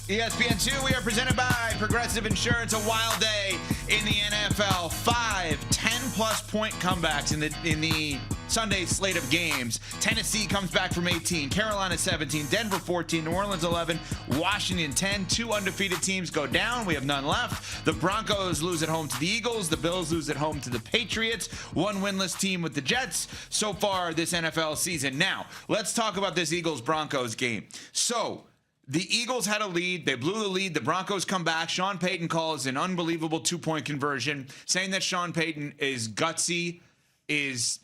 ESPN2, we are presented by Progressive Insurance. A wild day in the NFL. 5 10-plus point comebacks in the Sunday slate of games. Tennessee comes back from 18, Carolina 17, Denver 14, New Orleans 11, Washington 10. 2 undefeated teams go down. We have none left. The Broncos lose at home to the Eagles. The Bills lose at home to the Patriots. 1 winless team with the Jets so far this NFL season. Now, let's talk about this Eagles-Broncos game. So, the Eagles had a lead. They blew the lead. The Broncos come back. Sean Payton calls an unbelievable 2-point conversion, saying that Sean Payton is gutsy, is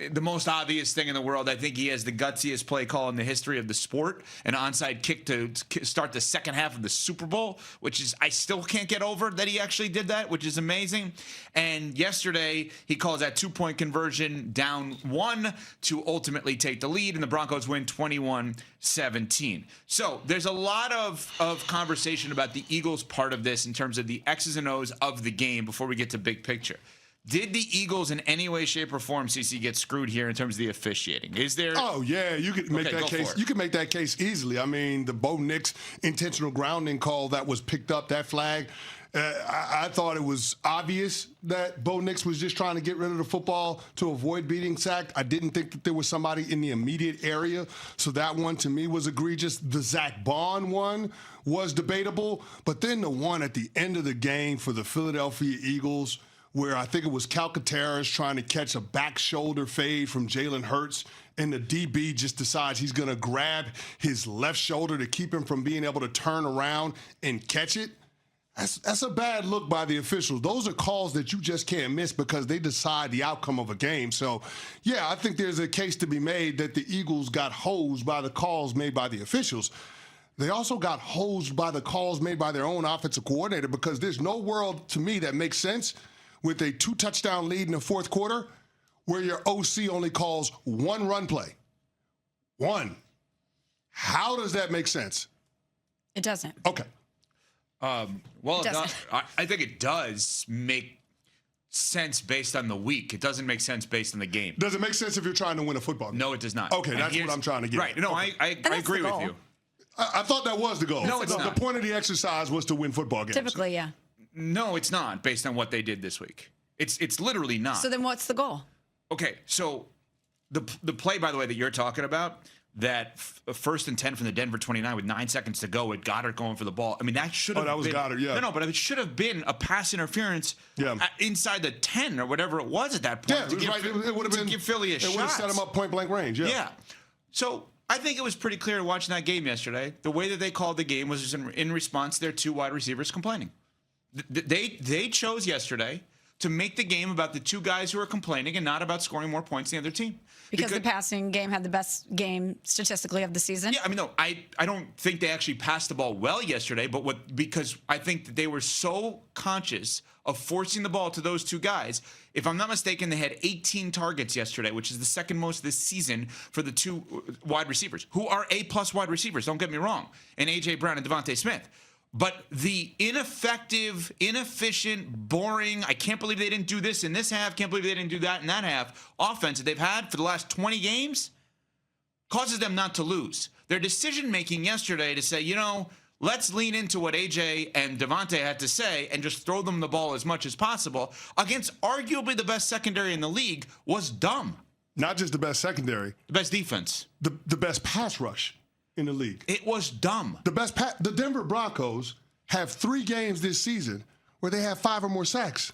the most obvious thing in the world. I think he has the gutsiest play call in the history of the sport, an onside kick to start the second half of the Super Bowl, which is, I still can't get over that he actually did that, which is amazing. And yesterday, he calls that 2-point conversion down 1 to ultimately take the lead, and the Broncos win 21-17. So there's a lot of conversation about the Eagles part of this in terms of the X's and O's of the game before we get to big picture. Did the Eagles in any way, shape, or form, CC, get screwed here in terms of the officiating? Is there? Oh, yeah. You could make that case. You can make that case easily. I mean, the Bo Nix intentional grounding call that was picked up, that flag, I thought it was obvious that Bo Nix was just trying to get rid of the football to avoid being sacked. I didn't think that there was somebody in the immediate area, so that one to me was egregious. The Zach Bond one was debatable, but then the one at the end of the game for the Philadelphia Eagles, where I think it was Calcaterra trying to catch a back shoulder fade from Jalen Hurts, and the DB just decides he's going to grab his left shoulder to keep him from being able to turn around and catch it. That's a bad look by the officials. Those are calls that you just can't miss because they decide the outcome of a game. So, yeah, I think there's a case to be made that the Eagles got hosed by the calls made by the officials. They also got hosed by the calls made by their own offensive coordinator, because there's no world to me that makes sense with a 2-touchdown lead in the fourth quarter where your OC only calls 1 run play. 1. How does that make sense? It doesn't. Okay. Well, I think it does make sense based on the week. It doesn't make sense based on the game. Does it make sense if you're trying to win a football game? No, it does not. Okay, that's what I'm trying to get. Right. No, okay. I agree with you. I thought that was the goal. No, it's not. The point of the exercise was to win football games. Typically, yeah. No, it's not, based on what they did this week. It's literally not. So then what's the goal? Okay, so the play, by the way, that you're talking about, that first and 10 from the Denver 29 with 9 seconds to go with Goddard going for the ball. I mean, that should have been. Oh, that was Goddard, yeah. No, but it should have been a pass interference inside the 10 or whatever it was at that point. Yeah, it was right. It would have been. Give Philly a shot. It would have set him up point blank range, yeah. Yeah. So I think it was pretty clear watching that game yesterday. The way that they called the game was in response to their 2 wide receivers complaining. They chose yesterday to make the game about the 2 guys who are complaining and not about scoring more points than the other team. Because the passing game had the best game statistically of the season? Yeah, I mean, no, I don't think they actually passed the ball well yesterday, but because I think that they were so conscious of forcing the ball to those 2 guys. If I'm not mistaken, they had 18 targets yesterday, which is the second most this season for the 2 wide receivers, who are A-plus wide receivers, don't get me wrong, and A.J. Brown and Devontae Smith. But the ineffective, inefficient, boring, I can't believe they didn't do this in this half, can't believe they didn't do that in that half, offense that they've had for the last 20 games causes them not to lose. Their decision-making yesterday to say, let's lean into what A.J. and Devontae had to say and just throw them the ball as much as possible against arguably the best secondary in the league was dumb. Not just the best secondary. The best defense. The best pass rush in the league. It was dumb. The Denver Broncos have 3 games this season where they have 5 or more sacks.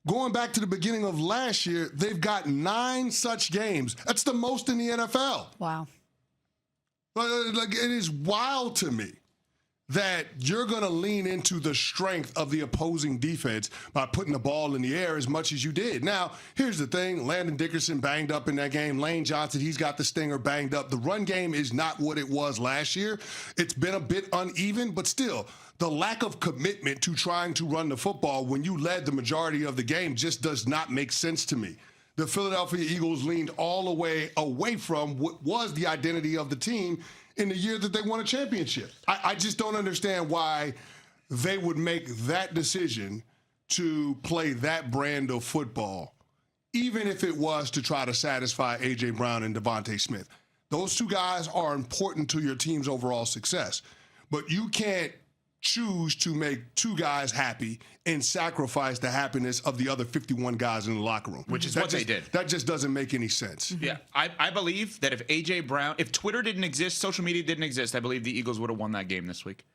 Going back to the beginning of last year, they've got 9 such games. That's the most in the NFL. Wow. Like, it is wild to me that you're going to lean into the strength of the opposing defense by putting the ball in the air as much as you did. Now, here's the thing. Landon Dickerson banged up in that game. Lane Johnson, he's got the stinger banged up. The run game is not what it was last year. It's been a bit uneven, but still, the lack of commitment to trying to run the football when you led the majority of the game just does not make sense to me. The Philadelphia Eagles leaned all the way away from what was the identity of the team in the year that they won a championship. I just don't understand why they would make that decision to play that brand of football, even if it was to try to satisfy A.J. Brown and Devontae Smith. Those 2 guys are important to your team's overall success. But you can't choose to make 2 guys happy and sacrifice the happiness of the other 51 guys in the locker room. Which is what they did. That just doesn't make any sense. Yeah, I believe that if A.J. Brown, if Twitter didn't exist, social media didn't exist, I believe the Eagles would have won that game this week.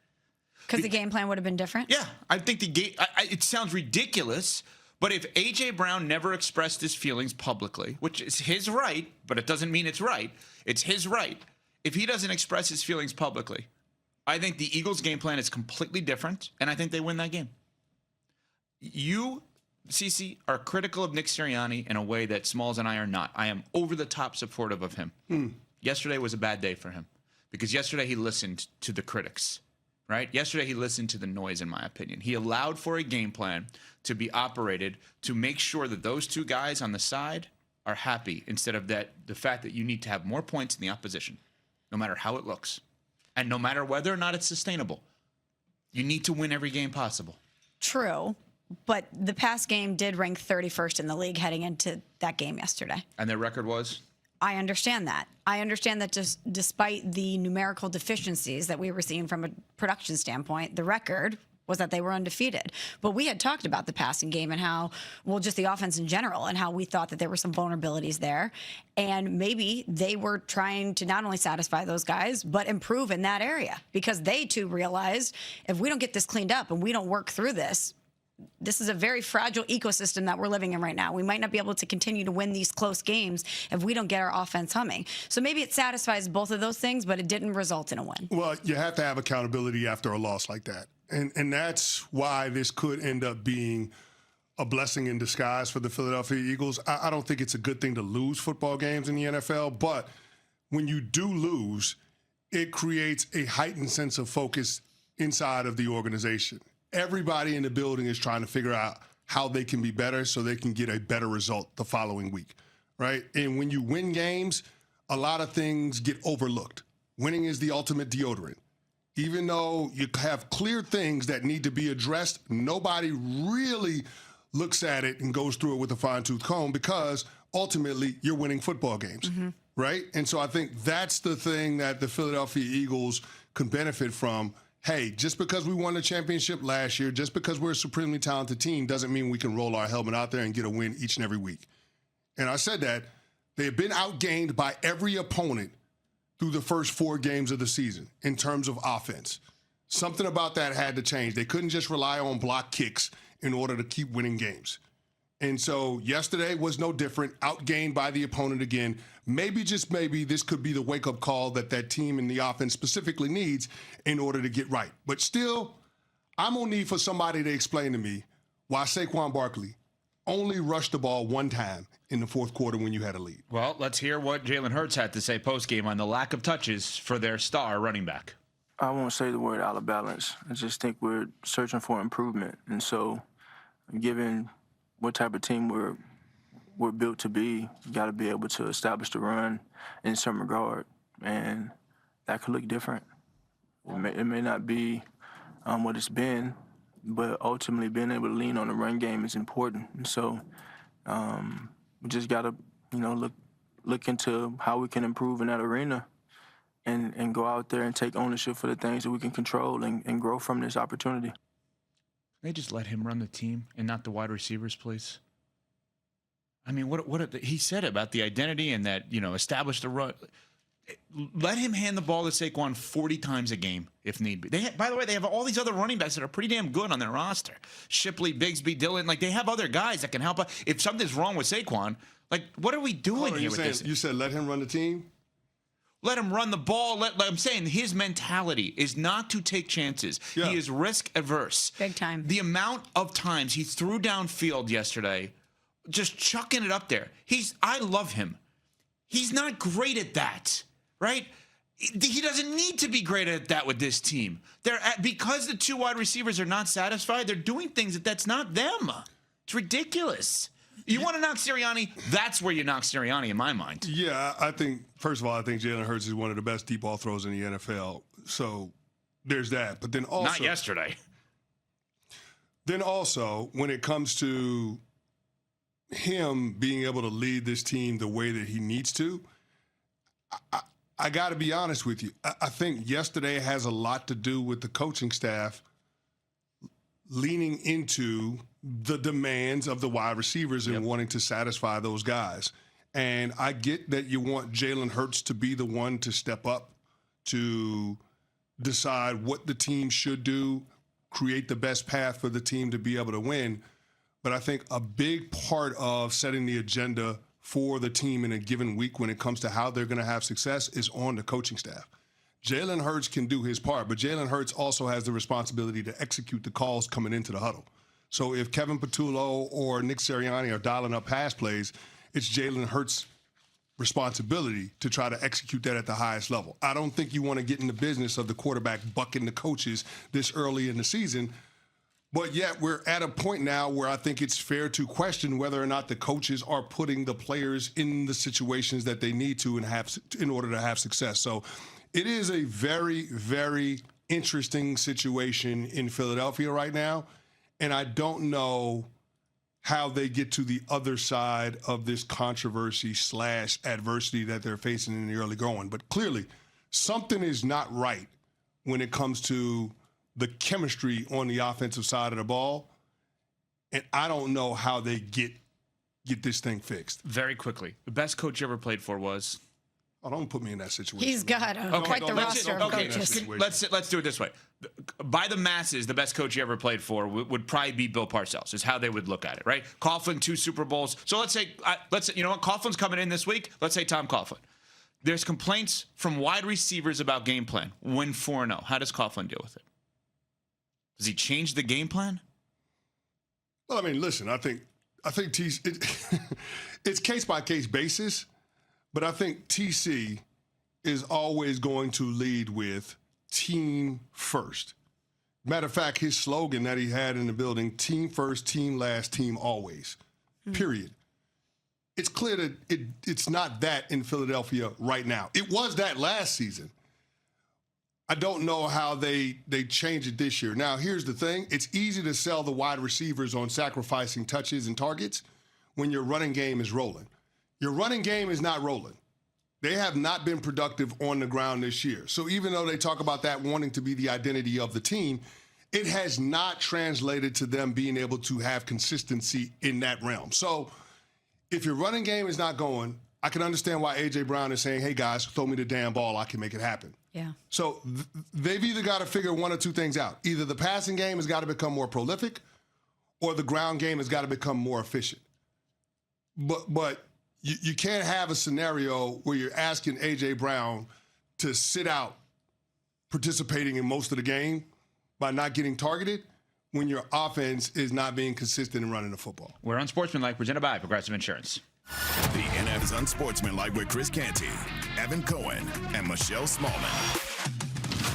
Because the game plan would have been different? Yeah, I think the game, it sounds ridiculous, but if A.J. Brown never expressed his feelings publicly, which is his right, but it doesn't mean it's right, it's his right. If he doesn't express his feelings publicly, I think the Eagles' game plan is completely different, and I think they win that game. You, CeCe, are critical of Nick Sirianni in a way that Smalls and I are not. I am over-the-top supportive of him. Yesterday was a bad day for him because yesterday he listened to the critics, right? Yesterday he listened to the noise, in my opinion. He allowed for a game plan to be operated to make sure that those 2 guys on the side are happy instead of the fact that you need to have more points in the opposition, no matter how it looks. And no matter whether or not it's sustainable, you need to win every game possible. True, but the pass game did rank 31st in the league heading into that game yesterday. And their record was? I understand that. I understand that just despite the numerical deficiencies that we were seeing from a production standpoint, the record was that they were undefeated. But we had talked about the passing game and how, well, just the offense in general and how we thought that there were some vulnerabilities there. And maybe they were trying to not only satisfy those guys, but improve in that area because they too realized if we don't get this cleaned up and we don't work through this, this is a very fragile ecosystem that we're living in right now. We might not be able to continue to win these close games if we don't get our offense humming. So maybe it satisfies both of those things, but it didn't result in a win. Well, you have to have accountability after a loss like that. And that's why this could end up being a blessing in disguise for the Philadelphia Eagles. I don't think it's a good thing to lose football games in the NFL, but when you do lose, it creates a heightened sense of focus inside of the organization. Everybody in the building is trying to figure out how they can be better so they can get a better result the following week, right? And when you win games, a lot of things get overlooked. Winning is the ultimate deodorant. Even though you have clear things that need to be addressed, nobody really looks at it and goes through it with a fine-tooth comb because ultimately you're winning football games, right? And so I think that's the thing that the Philadelphia Eagles can benefit from. Hey, just because we won the championship last year, just because we're a supremely talented team doesn't mean we can roll our helmet out there and get a win each and every week. And I said that they have been outgained by every opponent through the first 4 games of the season in terms of offense. Something about that had to change. They couldn't just rely on block kicks in order to keep winning games. And so yesterday was no different, outgained by the opponent again. Maybe, just maybe, this could be the wake-up call that that team and the offense specifically needs in order to get right. But still, I'm going to need for somebody to explain to me why Saquon Barkley only rushed the ball 1 time in the 4th quarter when you had a lead. Well, let's hear what Jalen Hurts had to say post-game on the lack of touches for their star running back. I won't say the word out of balance. I just think we're searching for improvement. And so given what type of team we're built to be, you got to be able to establish the run in some regard. And that could look different. It may not be what it's been, but ultimately being able to lean on the run game is important. And so we just got to, look into how we can improve in that arena and go out there and take ownership for the things that we can control and grow from this opportunity. They just let him run the team and not the wide receivers, please. I mean, he said about the identity and that, establish the run. Let him hand the ball to Saquon 40 times a game if need be. By the way, they have all these other running backs that are pretty damn good on their roster. Shipley, Bigsby, Dillon. They have other guys that can help. If something's wrong with Saquon, what are we doing here with this? You said let him run the team? Let him run the ball. I'm saying his mentality is not to take chances. Yeah. He is risk averse. Big time. The amount of times he threw downfield yesterday, just chucking it up there. I love him. He's not great at that, right? He doesn't need to be great at that with this team. Because the 2 wide receivers are not satisfied, they're doing things that's not them. It's ridiculous. You want to knock Sirianni? That's where you knock Sirianni in my mind. Yeah, I think, first of all, I think Jalen Hurts is one of the best deep ball throws in the NFL. So there's that. But then also... Not yesterday. Then also, when it comes to him being able to lead this team the way that he needs to, I got to be honest with you. I think yesterday has a lot to do with the coaching staff leaning into the demands of the wide receivers and wanting to satisfy those guys. And I get that you want Jalen Hurts to be the one to step up, to decide what the team should do, create the best path for the team to be able to win. But I think a big part of setting the agenda for the team in a given week when it comes to how they're going to have success is on the coaching staff. Jalen Hurts can do his part, but Jalen Hurts also has the responsibility to execute the calls coming into the huddle. So if Kevin Patullo or Nick Sirianni are dialing up pass plays, it's Jalen Hurts' responsibility to try to execute that at the highest level. I don't think you want to get in the business of the quarterback bucking the coaches this early in the season, but yet we're at a point now where I think it's fair to question whether or not the coaches are putting the players in the situations that they need to in order to have success. So it is a very, very interesting situation in Philadelphia right now, and I don't know how they get to the other side of this controversy / adversity that they're facing in the early going. But clearly, something is not right when it comes to the chemistry on the offensive side of the ball. And I don't know how they get this thing fixed. Very quickly, the best coach you ever played for was? Oh, don't put me in that situation. He's got quite the roster of coaches. Let's do it this way. By the masses, the best coach you ever played for would probably be Bill Parcells, is how they would look at it, right? Coughlin, 2 Super Bowls. So let's say, you know what? Coughlin's coming in this week. Let's say Tom Coughlin. There's complaints from wide receivers about game plan. Win 4-0. How does Coughlin deal with it? Does he change the game plan? Well, I mean, listen, I think it's case-by-case basis. But I think TC is always going to lead with team first. Matter of fact, his slogan that he had in the building, team first, team last, team always, period. It's clear that it's not that in Philadelphia right now. It was that last season. I don't know how they change it this year. Now, here's the thing. It's easy to sell the wide receivers on sacrificing touches and targets when your running game is rolling. Your running game is not rolling. They have not been productive on the ground this year. So even though they talk about that wanting to be the identity of the team, it has not translated to them being able to have consistency in that realm. So if your running game is not going, I can understand why A.J. Brown is saying, hey, guys, throw me the damn ball. I can make it happen. Yeah. So they've either got to figure one or two things out. Either the passing game has got to become more prolific or the ground game has got to become more efficient. But you can't have a scenario where you're asking A.J. Brown to sit out participating in most of the game by not getting targeted when your offense is not being consistent in running the football. We're Unsportsmanlike, presented by Progressive Insurance. The NF is Unsportsmanlike with Chris Canty, Evan Cohen, and Michelle Smallman.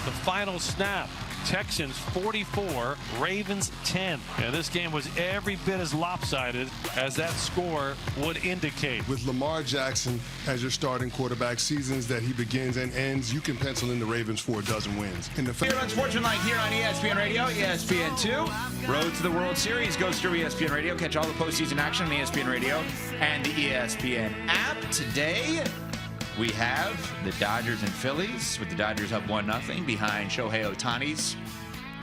The final snap. Texans 44, Ravens 10. And this game was every bit as lopsided as that score would indicate. With Lamar Jackson as your starting quarterback, seasons that he begins and ends, you can pencil in the Ravens for a dozen wins. Here on Unsportsmanlike, here on ESPN Radio, ESPN2. Road to the World Series goes through ESPN Radio. Catch all the postseason action on ESPN Radio and the ESPN app. Today, we have the Dodgers and Phillies, with the Dodgers up 1-0 behind Shohei Ohtani's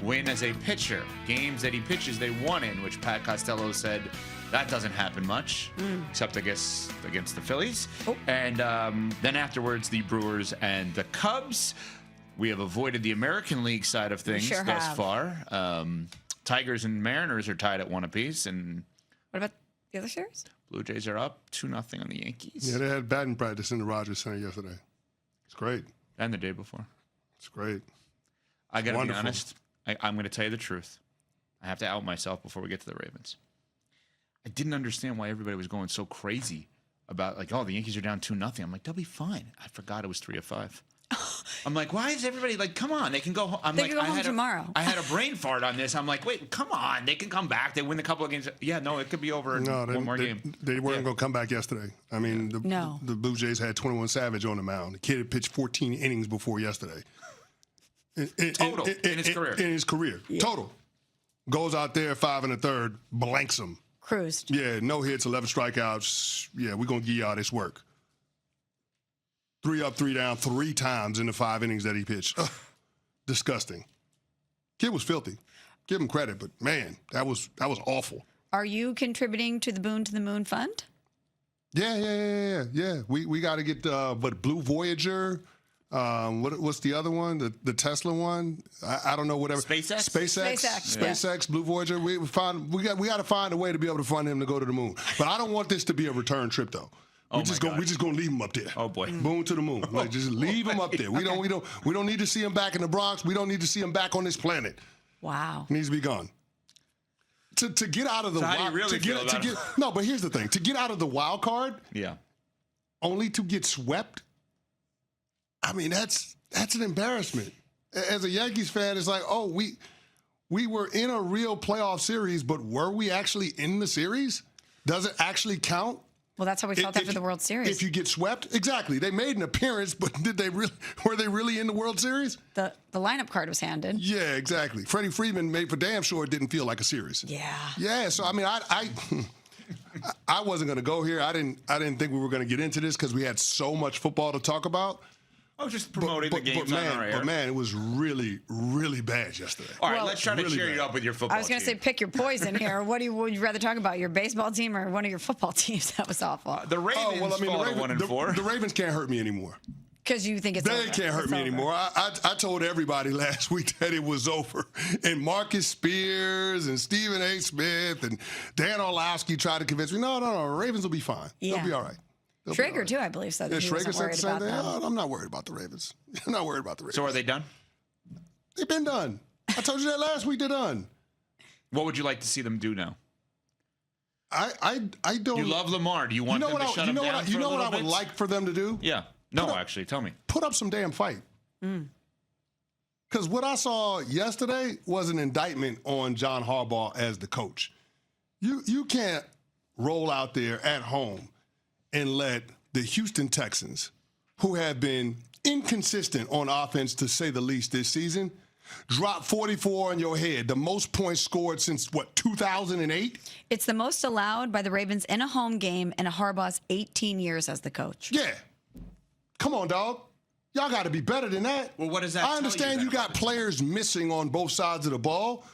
win as a pitcher. Games that he pitches, they won in, which Pat Costello said that doesn't happen much, except I guess against the Phillies. And then afterwards, the Brewers and the Cubs. We have avoided the American League side of things thus far. Tigers and Mariners are tied at 1 apiece. And what about the other series? Blue Jays are up 2-0 on the Yankees. Yeah, they had batting practice in the Rogers Center yesterday. It's great. And the day before. It's great. I got to be honest. I'm going to tell you the truth. I have to out myself before we get to the Ravens. I didn't understand why everybody was going so crazy about, like, oh, the Yankees are down 2-0. I'm like, they'll be fine. I forgot it was 3-5. I'm like, why is everybody like, come on, they can go home. They can go home tomorrow. I had a brain fart on this. I'm like, wait, come on, they can come back. They win a couple of games. Yeah, no, it could be over in one more game. They weren't going to come back yesterday. I mean, the Blue Jays had 21 Savage on the mound. The kid had pitched 14 innings before yesterday. Total in his career. In his career. Yeah. Total. Goes out there 5 1/3, blanks him. Cruised. Yeah, no hits, 11 strikeouts. Yeah, we're going to give y'all this work. 3 up, 3 down, 3 times in the 5 innings that he pitched. Ugh, disgusting. Kid was filthy. give them credit, but man, that was awful. Are you contributing to the Boone to the Moon Fund? Yeah. We got to get Blue Voyager. What's the other one? The Tesla one? I don't know. Whatever. SpaceX. Blue Voyager. We got to find a way to be able to fund him to go to the moon. But I don't want this to be a return trip though. We just gonna leave him up there. Oh boy, Boom to the moon. Like, just leave him up there. We don't need to see him back in the Bronx. We don't need to see him back on this planet. Wow, he needs to be gone. To get out of the how do you really feel about it? No, but here's the thing: to get out of the wild card, only to get swept. I mean, that's an embarrassment. As a Yankees fan, it's like, oh, we were in a real playoff series, but were we actually in the series? Does it actually count? Well, that's how we felt after the World Series. If you get swept, exactly. They made an appearance, but were they really in the World Series? The lineup card was handed. Yeah, exactly. Freddie Freeman made for damn sure it didn't feel like a series. Yeah. So I mean, I wasn't going to go here. I didn't think we were going to get into this because we had so much football to talk about. I was just promoting the games on our air. But man, it was really, really bad yesterday. All right, let's try to cheer you up with your football team. I was going to say, pick your poison here. Would you rather talk about, your baseball team or one of your football teams? That was awful. The Ravens fall to 1-4. The Ravens can't hurt me anymore. Because you think it's over. They can't hurt me anymore. I told everybody last week that it was over. And Marcus Spears and Stephen A. Smith and Dan Orlovsky tried to convince me, no, Ravens will be fine. They'll be all right. Traeger, too, I believe, said that he wasn't worried about them. I'm not worried about the Ravens. I'm not worried about the Ravens. So are they done? They've been done. I told you that last week. They're done. What would you like to see them do now? I don't. You love Lamar. Do you want them to shut him down? You know what I would like for them to do? Yeah. No, actually, tell me. Put up some damn fight. Because what I saw yesterday was an indictment on John Harbaugh as the coach. You can't roll out there at home and let the Houston Texans, who have been inconsistent on offense, to say the least, this season, drop 44 on your head, the most points scored since, 2008? It's the most allowed by the Ravens in a home game in Harbaugh's 18 years as the coach. Yeah. Come on, dog. Y'all got to be better than that. Well, what does that I understand you got players missing on both sides of the ball,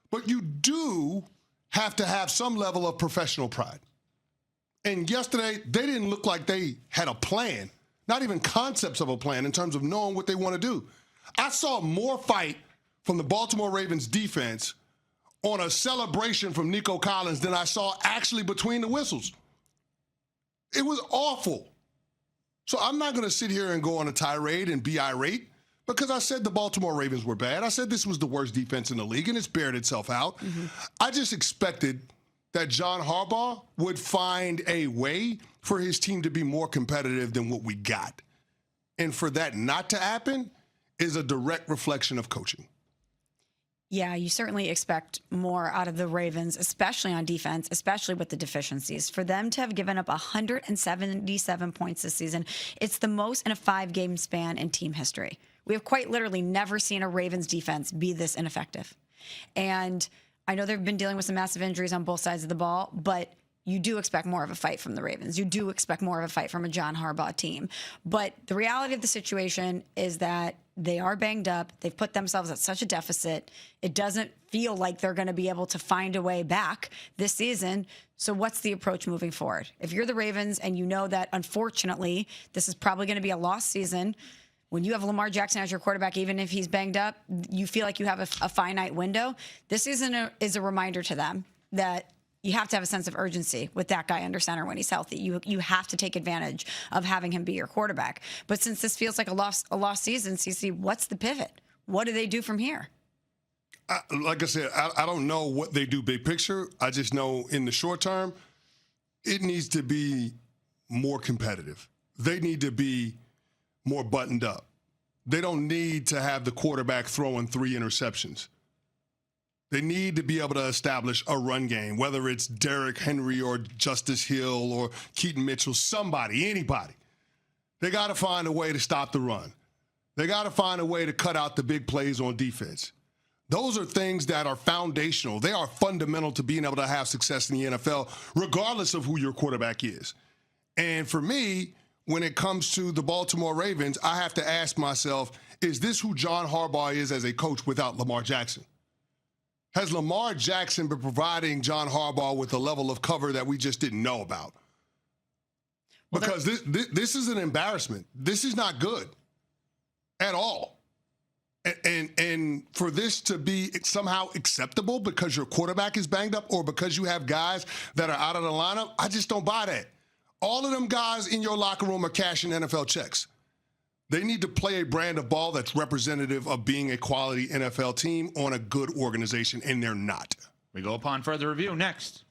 but you do have to have some level of professional pride. And yesterday, they didn't look like they had a plan, not even concepts of a plan in terms of knowing what they want to do. I saw more fight from the Baltimore Ravens defense on a celebration from Nico Collins than I saw actually between the whistles. It was awful. So I'm not going to sit here and go on a tirade and be irate because I said the Baltimore Ravens were bad. I said this was the worst defense in the league, and it's bared itself out. I just expected that John Harbaugh would find a way for his team to be more competitive than what we got. And for that not to happen is a direct reflection of coaching. Yeah, you certainly expect more out of the Ravens, especially on defense, especially with the deficiencies. For them to have given up 177 points this season, it's the most in a 5-game span in team history. We have quite literally never seen a Ravens defense be this ineffective. And I know they've been dealing with some massive injuries on both sides of the ball, but you do expect more of a fight from the Ravens. You do expect more of a fight from a John Harbaugh team. But the reality of the situation is that they are banged up. They've put themselves at such a deficit. It doesn't feel like they're going to be able to find a way back this season. So what's the approach moving forward? If you're the Ravens and you know that, unfortunately, this is probably going to be a lost season, when you have Lamar Jackson as your quarterback, even if he's banged up, you feel like you have a finite window. This season is a reminder to them that you have to have a sense of urgency with that guy under center when he's healthy. You have to take advantage of having him be your quarterback. But since this feels like a lost season, CC, what's the pivot? What do they do from here? Like I said, I don't know what they do big picture. I just know in the short term, it needs to be more competitive. They need to be more buttoned up. They don't need to have the quarterback throwing 3 interceptions. They need to be able to establish a run game, whether it's Derrick Henry or Justice Hill or Keaton Mitchell, somebody, anybody. They got to find a way to stop the run. They got to find a way to cut out the big plays on defense. Those are things that are foundational. They are fundamental to being able to have success in the NFL, regardless of who your quarterback is. And for me, when it comes to the Baltimore Ravens, I have to ask myself, is this who John Harbaugh is as a coach without Lamar Jackson? has Lamar Jackson been providing John Harbaugh with a level of cover that we just didn't know about? Because this is an embarrassment. This is not good at all. And for this to be somehow acceptable because your quarterback is banged up or because you have guys that are out of the lineup, I just don't buy that. All of them guys in your locker room are cashing NFL checks. They need to play a brand of ball that's representative of being a quality NFL team on a good organization, and they're not. We go upon further review next.